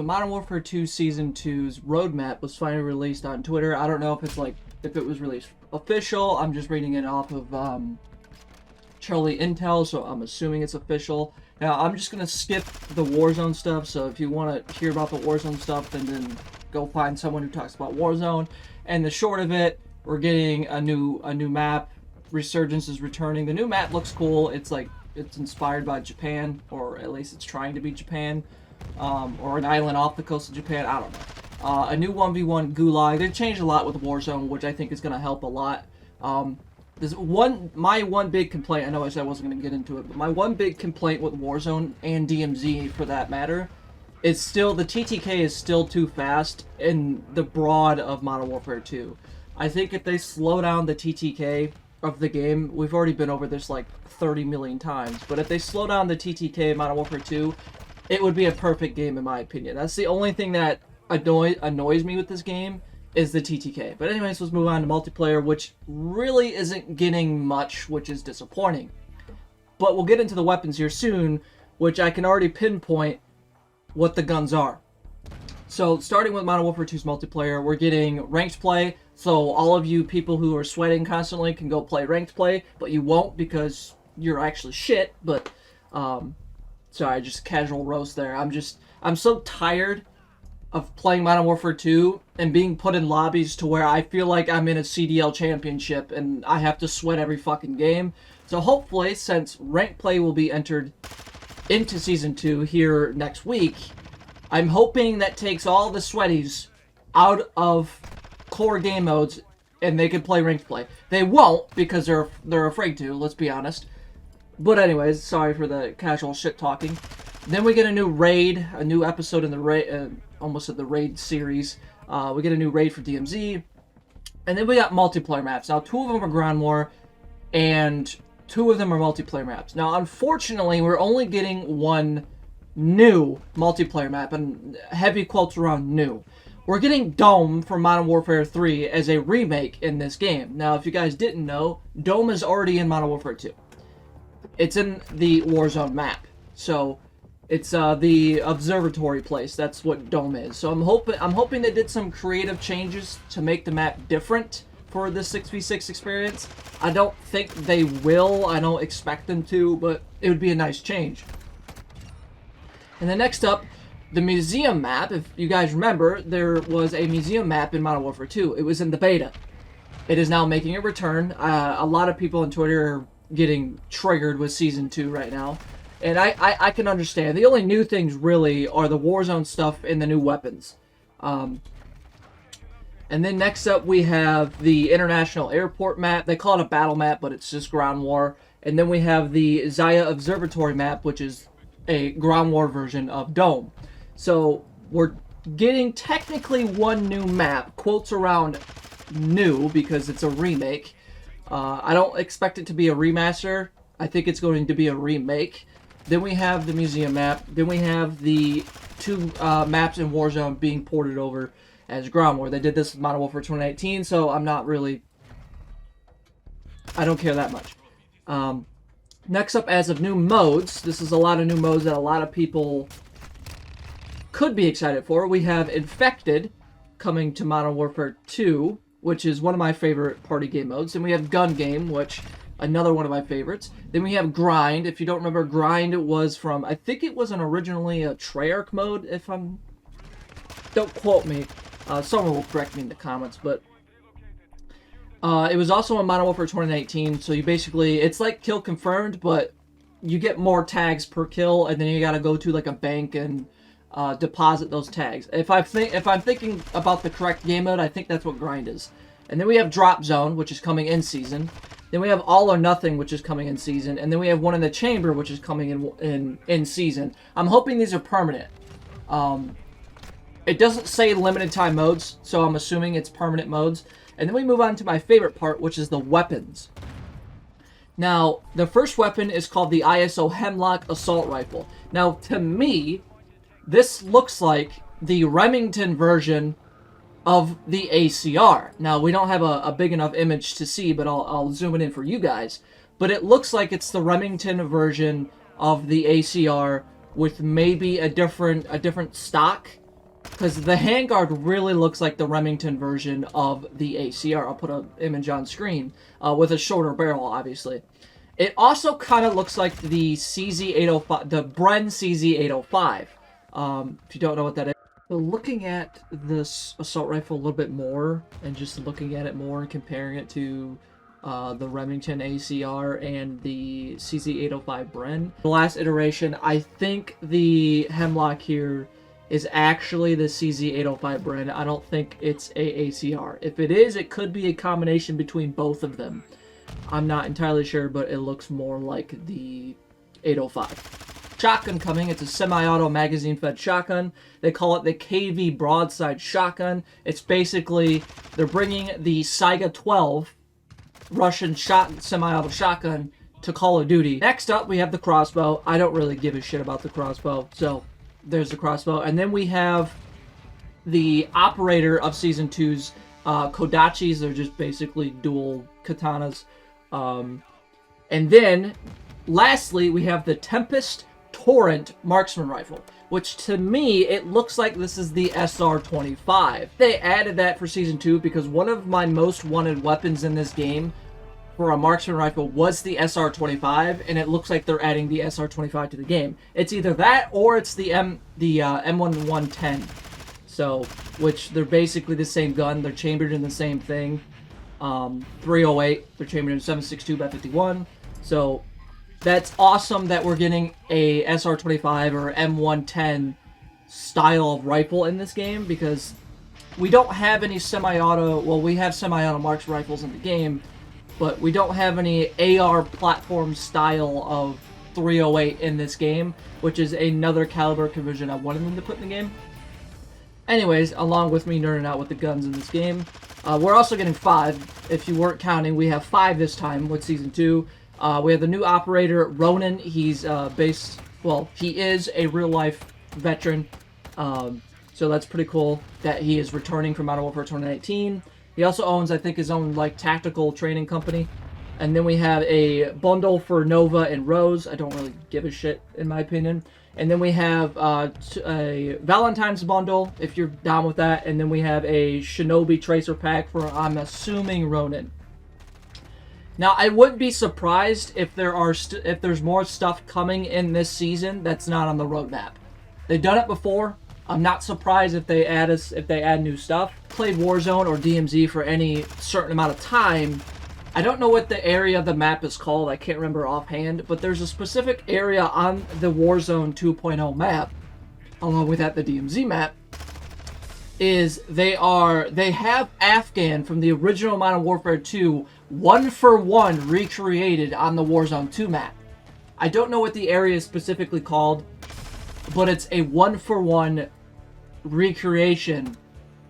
Modern Warfare 2 Season 2's roadmap was finally released on Twitter. I don't know if it was released official. I'm just reading it off of Charlie Intel, so I'm assuming it's official. Now, I'm just going to skip the Warzone stuff, so if you want to hear about the Warzone stuff, then go find someone who talks about Warzone. And the short of it, we're getting a new map. Resurgence is returning. The new map looks cool. It's inspired by Japan, or at least it's trying to be Japan, or an island off the coast of Japan. I don't know. A new 1v1 Gulag. They changed a lot with Warzone, which I think is going to help a lot. My one big complaint, I know I said I wasn't going to get into it, but my one big complaint with Warzone, and DMZ for that matter, is still the TTK is still too fast in the broad of Modern Warfare 2. I think if they slow down the TTK of the game, we've already been over this like 30 million times, but if they slow down the TTK in Modern Warfare 2, it would be a perfect game in my opinion. That's the only thing that annoys me with this game, is the TTK. But anyways, let's move on to multiplayer, which really isn't getting much, which is disappointing. But we'll get into the weapons here soon, which I can already pinpoint what the guns are. So starting with Modern Warfare 2's multiplayer, we're getting ranked play. So all of you people who are sweating constantly can go play ranked play, but you won't because you're actually shit. But sorry, just casual roast there. I'm so tired of playing Modern Warfare 2 and being put in lobbies to where I feel like I'm in a CDL championship and I have to sweat every fucking game. So hopefully, since ranked play will be entered into Season 2 here next week, I'm hoping that takes all the sweaties out of core game modes and they can play ranked play. They won't because they're afraid to, let's be honest. But anyways, sorry for the casual shit talking. Then we get a new raid, a new episode in the raid, almost of the raid series. We get a new raid for DMZ. And then we got multiplayer maps. Now, 2 of them are ground war, and 2 of them are multiplayer maps. Now, unfortunately, we're only getting one new multiplayer map, and heavy quotes around new. We're getting Dome from Modern Warfare 3 as a remake in this game. Now, if you guys didn't know, Dome is already in Modern Warfare 2. It's in the Warzone map. So, it's the observatory place. That's what Dome is. So I'm hoping they did some creative changes to make the map different for the 6v6 experience. I don't think they will. I don't expect them to, but it would be a nice change. And then next up, the museum map. If you guys remember, there was a museum map in Modern Warfare 2. It was in the beta. It is now making a return. A lot of people on Twitter are getting triggered with Season 2 right now. And I can understand. The only new things really are the Warzone stuff and the new weapons. And then next up we have the International Airport map. They call it a battle map, but it's just ground war. And then we have the Zaya Observatory map, which is a ground war version of Dome. So we're getting technically one new map. Quotes around new because it's a remake. I don't expect it to be a remaster. I think it's going to be a remake. Then we have the museum map. Then we have the 2 maps in Warzone being ported over as ground war. They did this with Modern Warfare 2019, so I'm not really... I don't care that much. Next up, as of new modes, this is a lot of new modes that a lot of people could be excited for. We have Infected coming to Modern Warfare 2, which is one of my favorite party game modes. And we have Gun Game, which... another one of my favorites. Then we have Grind. If you don't remember, Grind was from, I think it was originally a Treyarch mode, if I'm... Don't quote me. Someone will correct me in the comments, but... it was also in Modern Warfare 2019, so you basically... It's like Kill Confirmed, but you get more tags per kill, and then you gotta go to like a bank and deposit those tags. If I'm thinking about the correct game mode, I think that's what Grind is. And then we have Drop Zone, which is coming in season. Then we have All or Nothing, which is coming in season. And then we have One in the Chamber, which is coming in season. I'm hoping these are permanent. It doesn't say limited time modes, so I'm assuming it's permanent modes. And then we move on to my favorite part, which is the weapons. Now, the first weapon is called the ISO Hemlock Assault Rifle. Now, to me, this looks like the Remington version of the ACR. Now, we don't have a big enough image to see, but I'll zoom it in for you guys. But it looks like it's the Remington version of the ACR with maybe a different stock because the handguard really looks like the Remington version of the ACR. I'll put an image on screen with a shorter barrel, obviously. It also kind of looks like the CZ805, the Bren CZ805. If you don't know what that is. So looking at this assault rifle a little bit more, and just looking at it more and comparing it to the Remington ACR and the CZ805 Bren. The last iteration, I think the Hemlock here is actually the CZ805 Bren. I don't think it's a ACR. If it is, it could be a combination between both of them. I'm not entirely sure, but it looks more like the 805. Shotgun coming. It's a semi-auto magazine-fed shotgun. They call it the KV broadside shotgun. It's basically, they're bringing the Saiga 12 Russian semi-auto shotgun to Call of Duty. Next up, we have the crossbow. I don't really give a shit about the crossbow, so there's the crossbow. And then we have the operator of Season 2's Kodachis. They're just basically dual katanas. And then, lastly, we have the Tempest Torrent marksman rifle, which to me, it looks like this is the SR-25. They added that for Season 2 because one of my most wanted weapons in this game for a marksman rifle was the SR-25, and it looks like they're adding the SR-25 to the game. It's either that or it's the M1110. So, which they're basically the same gun. They're chambered in the same thing. 308, they're chambered in 7.62 by 51. So, that's awesome that we're getting a SR-25 or M110 style of rifle in this game, because we don't have any semi-auto, well, we have semi-auto marks rifles in the game, but we don't have any AR platform style of 308 in this game, which is another caliber conversion I wanted them to put in the game. Anyways, along with me nerding out with the guns in this game, we're also getting 5. If you weren't counting, we have 5 this time with Season 2. We have the new operator, Ronan. He's he is a real-life veteran, so that's pretty cool that he is returning from Modern Warfare 2019. He also owns, I think, his own tactical training company. And then we have a bundle for Nova and Rose. I don't really give a shit, in my opinion. And then we have a Valentine's bundle, if you're down with that. And then we have a Shinobi Tracer pack for, I'm assuming, Ronin. Now, I wouldn't be surprised if there's more stuff coming in this season that's not on the roadmap. They've done it before. I'm not surprised if they add new stuff. Played Warzone or DMZ for any certain amount of time. I don't know what the area of the map is called. I can't remember offhand, but there's a specific area on the Warzone 2.0 map, along with that the DMZ map, is they have Afghan from the original Modern Warfare 2 1-for-1 recreated on the Warzone 2 map. I don't know what the area is specifically called, but it's a 1-for-1 recreation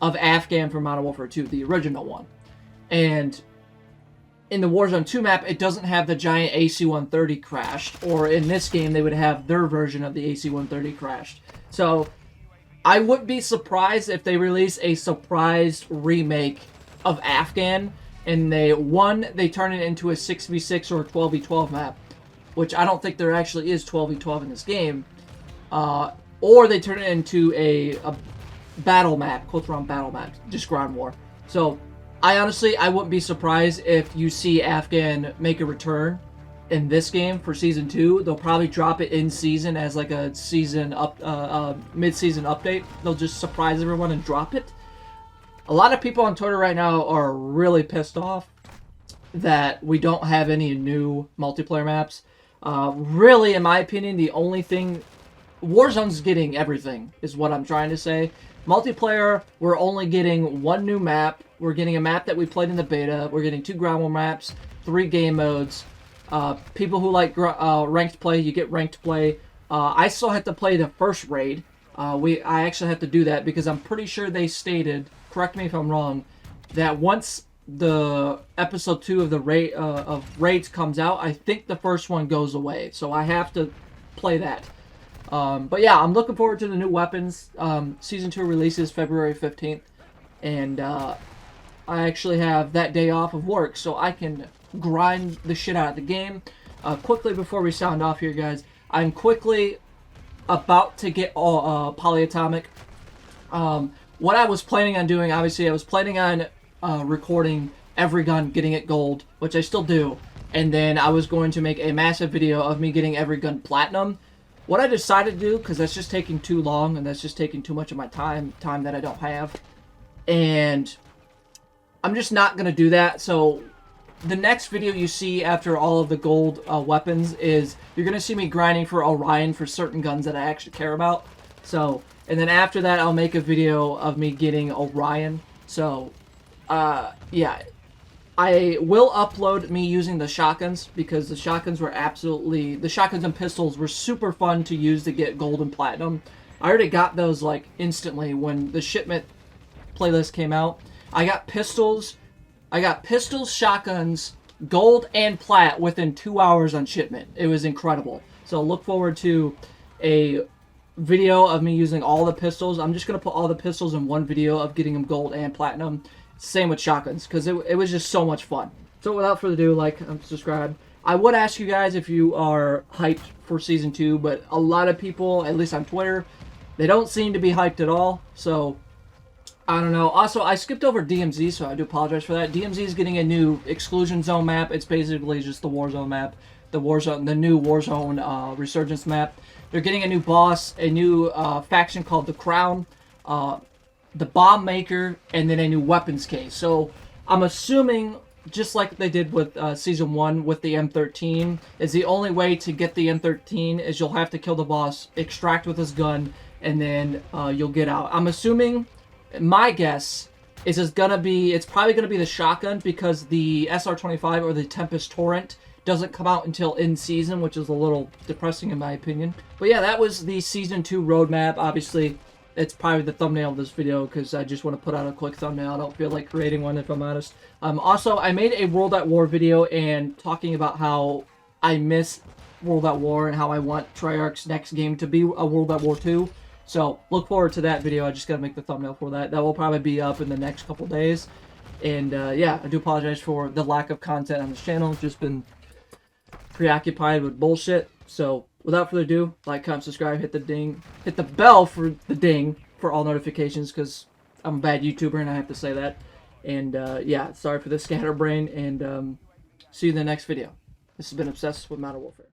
of Afghan from Modern Warfare 2, the original one. And in the Warzone 2 map, it doesn't have the giant AC-130 crashed, or in this game, they would have their version of the AC-130 crashed. So, I wouldn't be surprised if they release a surprise remake of Afghan, and they turn it into a 6v6 or a 12v12 map, which I don't think there actually is 12v12 in this game, or they turn it into a battle map, close round battle map, just ground war. So, I wouldn't be surprised if you see Afghan make a return in this game for Season 2. They'll probably drop it in season as like a season mid-season update. They'll just surprise everyone and drop it. A lot of people on Twitter right now are really pissed off that we don't have any new multiplayer maps. Really, in my opinion, the only thing... Warzone's getting everything, is what I'm trying to say. Multiplayer, we're only getting 1 new map. We're getting a map that we played in the beta. We're getting 2 ground war maps, 3 game modes. People who like ranked play, you get ranked play. I still have to play the first raid. I actually have to do that because I'm pretty sure they stated, correct me if I'm wrong, that once the episode 2 of the raid of raids comes out, I think the first one goes away. So I have to play that. But yeah, I'm looking forward to the new weapons. Season 2 releases February 15th, and I actually have that day off of work, so I can grind the shit out of the game. Quickly before we sound off here, guys, I'm quickly about to get Polyatomic. What I was planning on doing, obviously, I was planning on recording every gun, getting it gold, which I still do, and then I was going to make a massive video of me getting every gun platinum. What I decided to do, because that's just taking too long, and that's just taking too much of my time that I don't have, and I'm just not going to do that. So the next video you see after all of the gold weapons is you're going to see me grinding for Orion for certain guns that I actually care about. So, and then after that, I'll make a video of me getting Orion. So, yeah. I will upload me using the shotguns, because the shotguns were absolutely... The shotguns and pistols were super fun to use to get gold and platinum. I already got those, like, instantly when the shipment playlist came out. I got pistols, shotguns, gold, and plat within 2 hours on shipment. It was incredible. So look forward to a video of me using all the pistols. I'm just going to put all the pistols in one video of getting them gold and platinum. Same with shotguns, because it was just so much fun. So without further ado, like and subscribe. I would ask you guys if you are hyped for Season 2, but a lot of people, at least on Twitter, they don't seem to be hyped at all. So I don't know. Also, I skipped over DMZ, so I do apologize for that. DMZ is getting a new exclusion zone map. It's basically just the Warzone map, the new Warzone Resurgence map. They're getting a new boss, a new faction called the Crown, the Bomb Maker, and then a new weapons case. So I'm assuming, just like they did with Season 1 with the M13, is the only way to get the M13 is you'll have to kill the boss, extract with his gun, and then you'll get out. I'm assuming... My guess is it's probably gonna be the shotgun, because the SR25 or the Tempest Torrent doesn't come out until in season, which is a little depressing in my opinion. But yeah, that was the Season 2 roadmap. Obviously, it's probably the thumbnail of this video, because I just want to put out a quick thumbnail. I don't feel like creating one, if I'm honest. Also, I made a World at War video and talking about how I miss World at War and how I want Treyarch's next game to be a World at War 2. So, look forward to that video. I just gotta make the thumbnail for that. That will probably be up in the next couple days. And, yeah, I do apologize for the lack of content on this channel. I've just been preoccupied with bullshit. So, without further ado, like, comment, subscribe, hit the bell for the ding for all notifications, because I'm a bad YouTuber and I have to say that. And, yeah, sorry for the scatterbrain, and see you in the next video. This has been Obsessed with Modern Warfare.